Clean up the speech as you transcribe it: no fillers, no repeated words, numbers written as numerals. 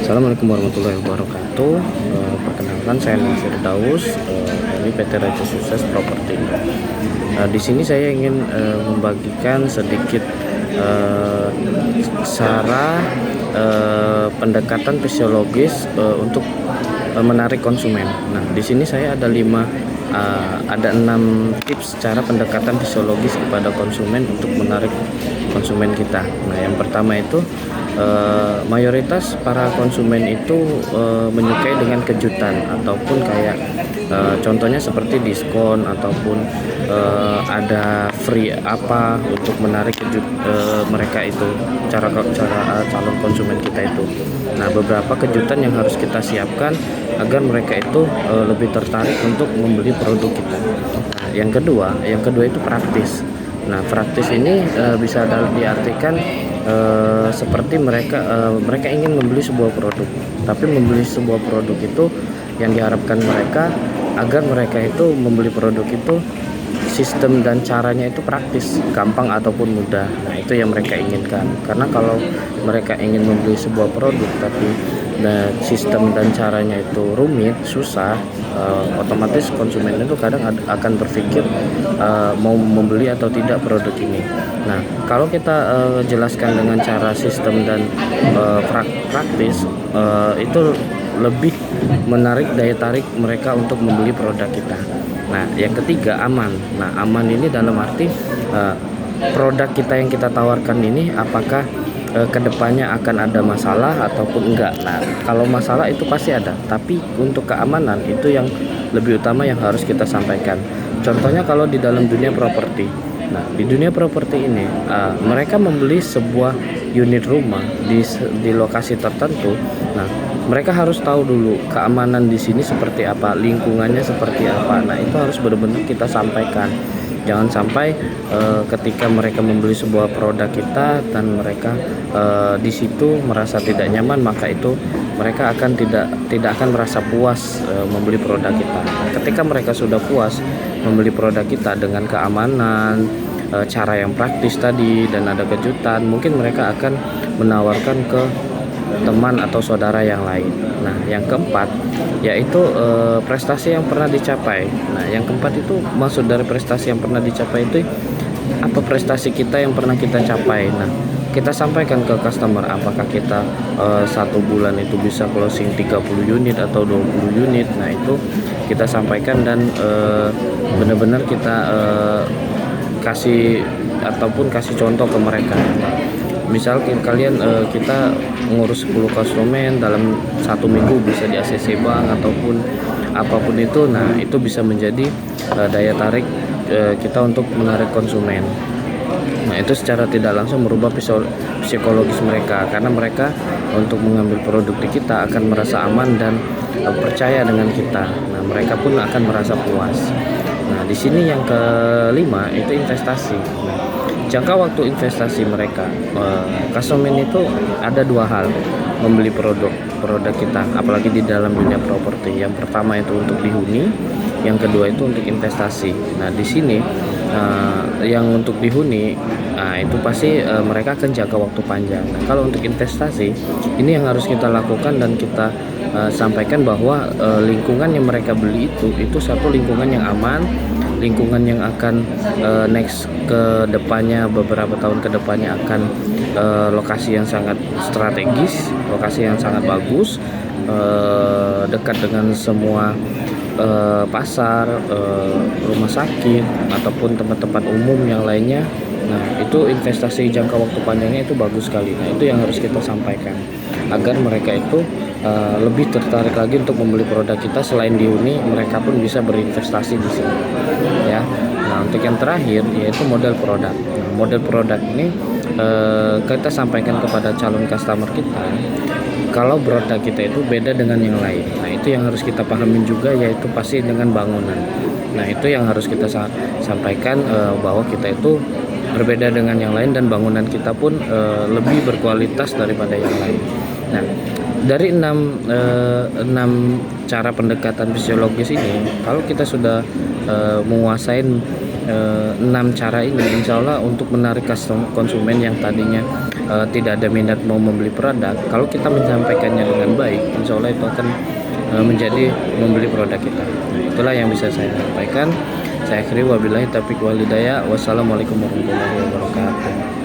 Assalamualaikum warahmatullahi wabarakatuh. Perkenalkan, saya Nasir Daus dari PT Raja Sukses Properti. Di sini saya ingin membagikan sedikit cara pendekatan fisiologis untuk menarik konsumen. Nah, di sini saya ada 6 tips cara pendekatan fisiologis kepada konsumen untuk menarik konsumen kita. Nah, yang pertama itu mayoritas para konsumen itu menyukai dengan kejutan ataupun kayak contohnya seperti diskon ataupun ada free apa untuk menarik mereka itu, cara calon konsumen kita itu. Nah, beberapa kejutan yang harus kita siapkan agar mereka itu lebih tertarik untuk membeli produk kita. Nah, yang kedua itu praktis. Nah, praktis ini bisa diartikan seperti mereka ingin membeli sebuah produk, tapi membeli sebuah produk itu yang diharapkan mereka agar mereka itu membeli produk itu sistem dan caranya itu praktis, gampang ataupun mudah. Nah, itu yang mereka inginkan. Karena kalau mereka ingin membeli sebuah produk tapi sistem dan caranya itu rumit, susah, otomatis konsumen itu kadang akan berpikir mau membeli atau tidak produk ini. Nah, kalau kita jelaskan dengan cara sistem dan praktis, itu lebih menarik daya tarik mereka untuk membeli produk kita. Nah, yang ketiga, aman. Nah, aman ini dalam arti produk kita yang kita tawarkan ini apakah kedepannya akan ada masalah ataupun enggak. Nah, kalau masalah itu pasti ada, tapi untuk keamanan itu yang lebih utama yang harus kita sampaikan. Contohnya kalau di dalam dunia properti. Nah, di dunia properti ini mereka membeli sebuah unit rumah di lokasi tertentu. Nah, mereka harus tahu dulu keamanan di sini seperti apa, lingkungannya seperti apa. Nah, itu harus benar-benar kita sampaikan. Jangan sampai ketika mereka membeli sebuah produk kita dan mereka di situ merasa tidak nyaman, maka itu mereka akan tidak akan merasa puas membeli produk kita. Ketika mereka sudah puas membeli produk kita dengan keamanan, cara yang praktis tadi dan ada kejutan, mungkin mereka akan menawarkan ke teman atau saudara yang lain. Nah, yang keempat yaitu prestasi yang pernah dicapai. Nah, yang keempat itu maksud dari prestasi yang pernah dicapai itu apa prestasi kita yang pernah kita capai. Nah, kita sampaikan ke customer apakah kita 1 bulan itu bisa closing 30 unit atau 20 unit. Nah, itu kita sampaikan dan benar-benar kita kasih contoh ke mereka. Misal kalian kita ngurus 10 konsumen dalam 1 minggu bisa di ACC Bank ataupun apapun itu. Nah, itu bisa menjadi daya tarik kita untuk menarik konsumen. Nah, itu secara tidak langsung merubah psikologis mereka, karena mereka untuk mengambil produk di kita akan merasa aman dan percaya dengan kita. Nah, mereka pun akan merasa puas. Nah, di sini yang kelima itu investasi. Nah, jangka waktu investasi mereka, konsumen itu ada 2 hal membeli produk kita, apalagi di dalam dunia properti. Yang pertama itu untuk dihuni, yang kedua itu untuk investasi. Nah, di sini yang untuk dihuni, nah itu pasti mereka akan jangka waktu panjang. Nah, kalau untuk investasi ini yang harus kita lakukan dan kita sampaikan bahwa lingkungan yang mereka beli itu satu lingkungan yang aman, lingkungan yang akan next ke depannya, beberapa tahun ke depannya akan lokasi yang sangat strategis, lokasi yang sangat bagus, dekat dengan semua pasar, rumah sakit ataupun tempat-tempat umum yang lainnya. Nah, itu investasi jangka waktu panjangnya itu bagus sekali. Nah, itu yang harus kita sampaikan agar mereka itu lebih tertarik lagi untuk membeli produk kita. Selain dihuni, mereka pun bisa berinvestasi di sini, ya. Nah, untuk yang terakhir yaitu model produk. Nah, model produk ini kita sampaikan kepada calon customer kita kalau produk kita itu beda dengan yang lain. Nah, itu yang harus kita pahamin juga, yaitu pasti dengan bangunan. Nah, itu yang harus kita sampaikan bahwa kita itu berbeda dengan yang lain dan bangunan kita pun lebih berkualitas daripada yang lain. Nah, dari 6 cara pendekatan fisiologis ini, kalau kita sudah menguasai 6 cara ini, insya Allah untuk menarik konsumen yang tadinya tidak ada minat mau membeli produk, kalau kita menyampaikannya dengan baik, insya Allah itu akan menjadi membeli produk kita. Itulah yang bisa saya sampaikan. Saya akhiri, wabillahi taufiq wal hidayah. Wassalamualaikum warahmatullahi wabarakatuh.